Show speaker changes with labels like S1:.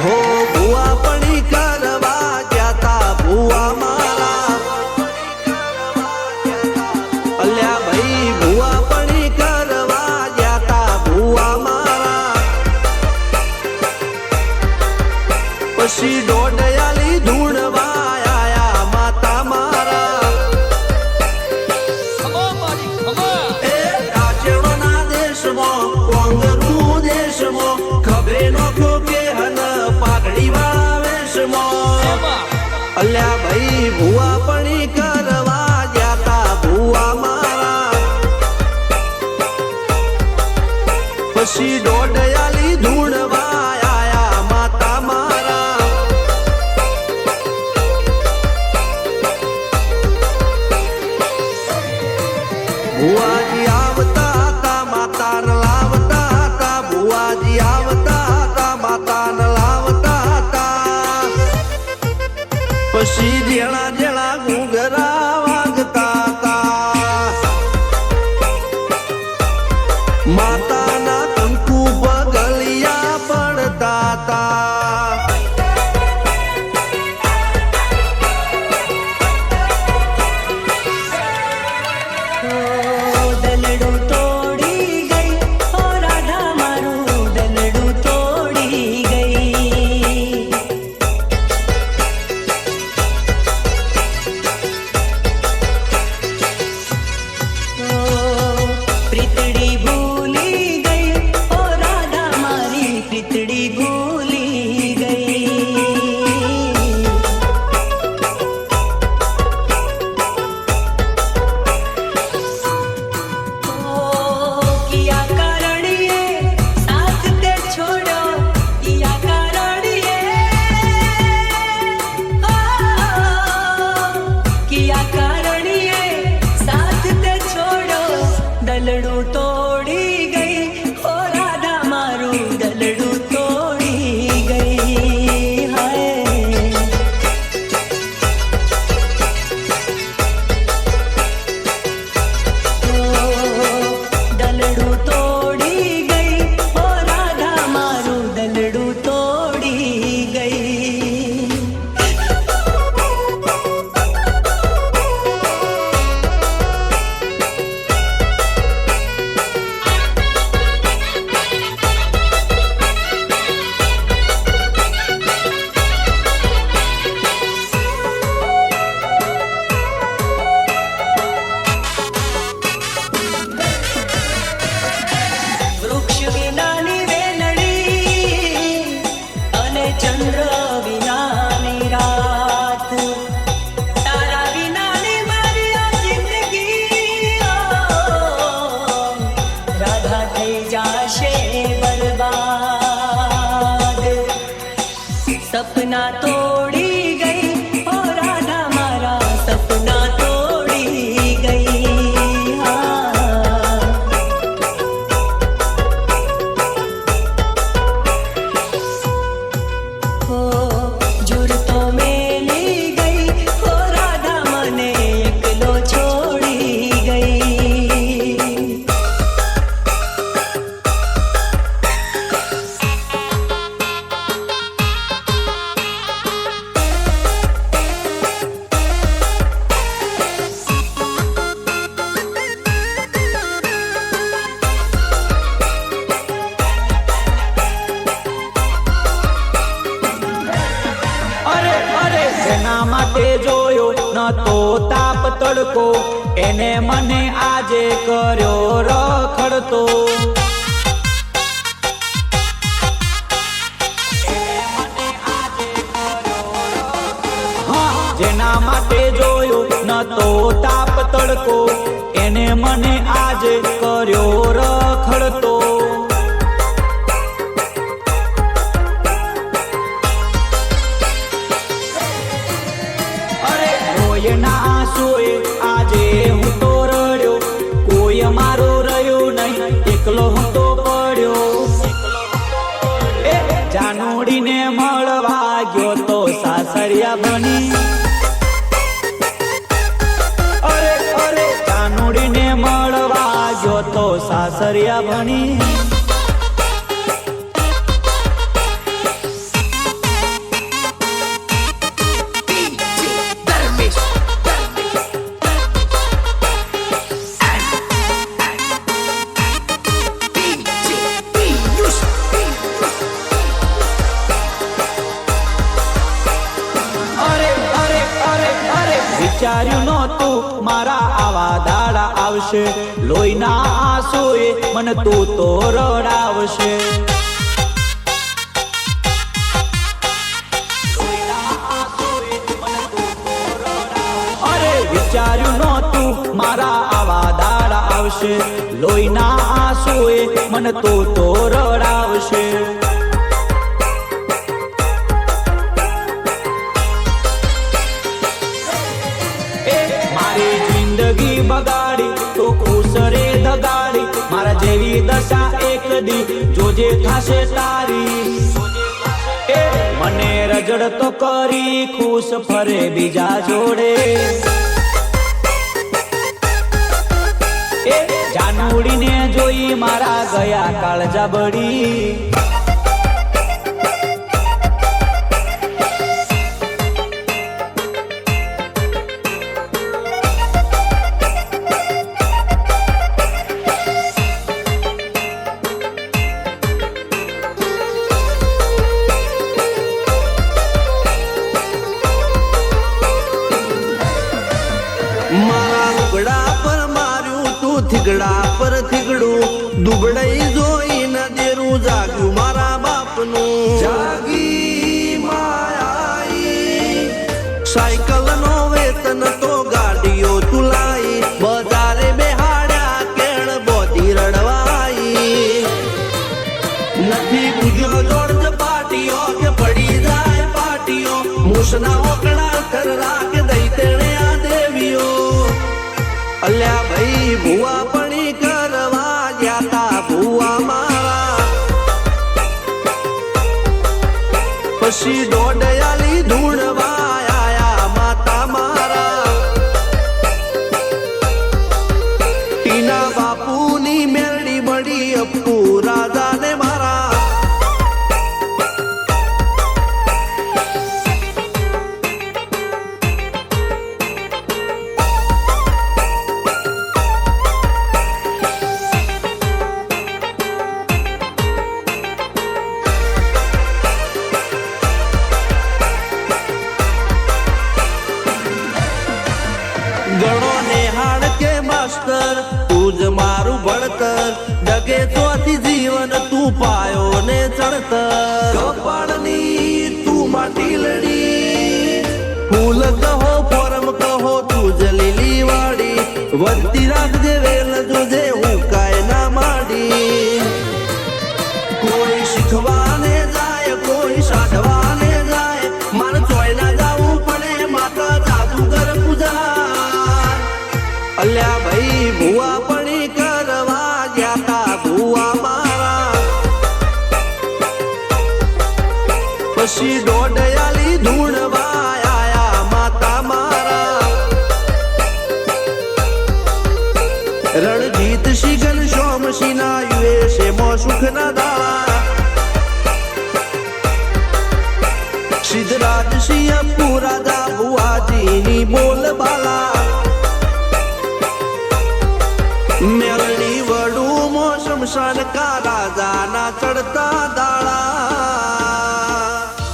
S1: हो भुआ पड़ी करवा जाता भुआ मारा अल्या भाई भुआ पड़ी करवा जाता भुआ मारा पशी डोडयाली धूणवा आया माता मारा ए राजवना देश में कोंगरू देश में खबरे नो के हन पागड़ी वाला वेश में अल्या भाई भुआ पड़ी करवा जाता भुआ मारा पशी डोडयाली धूणवा आया माता मारा भुआजी आवता था माता न लावता था भुआजी आवता था माता न लावता था पशी जेड़ा जेड़ा घूंघरा वागता था माता ना कंकु बगलिया पड़ता था
S2: दलड़ू तोड़ी गई ओ राधा मारू दलड़ू तोड़ी गई प्रीतड़ी भूली गई ओ राधा मारी प्रीतड़ी भूली गई किया कारणिए साथ ते छोड़ो किया कारणिए किया कारणिए साथ ते छोड़ो दलड़ू तोड़ी गई ओ राधा मारू दलड़ू तोड़ी गई हाय दलड़ू तोड़ी गई ओ राधा मारू दलड़ू तोड़ी गई વૃક્ષ વિનાની વેલડી અને ચંદ્ર વિનાની રાત તારા વિનાની મારી આ જિંદગી રાધા થઈ જાશે બરબાદ સપના તોડી ગઈ ઓ રાધા મારા સપના તોડી ગઈ હા जुरतो मेली गई हो राधा मने एकलो छोड़ी गई
S3: અરે અરે જેના માટે જોયો ન તો તાપ તડકો એને મને આજે કર્યો રખડતો હા, જેના માટે જોયો ન તો તાપ તડકો એને મને આજે કર્યો રખડતો કોઈના આંસુએ આજે હું તો રડ્યો કોઈ અમારો રહ્યો નહીં એકલો હું તો પડ્યો એ જાનુડીને મળવા ગયો તો સાસરિયા બની અરે અરે જાનુડીને મળવા ગયો તો સાસરિયા બની વિચાર્યું નહોતું મારા આવા દાડા આવશે, લોહીના આંસુએ મને તું તો રડાવશે. અરે વિચાર્યું નહોતું મારા આવા દાડા આવશે, લોહીના આંસુએ મને તું તો રડાવશે. મારી જિંદગી બગાડી તો ખુશ રે દગાડી, મારા જેવી દશા એક દી જોજે થાશે તારી. મને રજડ તો કરી ખુશ ફરે બીજા જોડે, જાનુડીને જોઈ મારા ગયા કાળજા બળી.
S1: મારા લુગડા પર માર્યું તું થીગડા પર થીગડું, દુબળાઈ જોઈને દેરું જાગ્યું મારા બાપનું. જાગી માયાઈ સાયકલ નો વેતન તો ગાડીઓ તુલાઈ, બજારે બેહાડ્યા કેણ બોધી રડવાઈ. નથી બુજ્યો જોડ પાટીઓ કે પડી જાય પાટીઓ, મૂસના ઓકડા થરરા કે દઈ તેણે આ દેવીઓ. અલ્યા ભાઈ ભુવા પણી કરવા ગયા તા ભુવા મારા, પછી દોડયાલી ધૂણવા આયા માતા મારા. ટીના બાપુની મેરડી બળી અપ્પુ રાજાને મારા. ગણો નેહાળ કે માસ્ટર તું જ મારું ભણતર, ડગે ચોથી જીવન તું પાયો ને ચડતર. કપાળની તું માટી લડી, ફૂલ કહો ફોરમ કહો તું જ લીલી વાડી, વધતી રાખજે વેલ જોજે હું કાય ના માડી. કોઈ શીખવાને જાય કોઈ સાધવાને જાય, મારે ચોય ના જાવું પડે માતા જાદુગર પૂજા. અલ્યા ભાઈ ભુવા પણી કરવા ગયા તા ભુવા મારા, પછી દોડયાલી ધૂણવા આયા માતા મારા. રણજીત સિંહ સોમસિંહ ના યુએસે મો સુખ ના દાળા, સિદ્ધરાજ સિંહ પુરાદા ભુવાજીની બોલ બાલા. મેલણી વડું મો શમશાન કા રાજા ના ચડતા દાળા.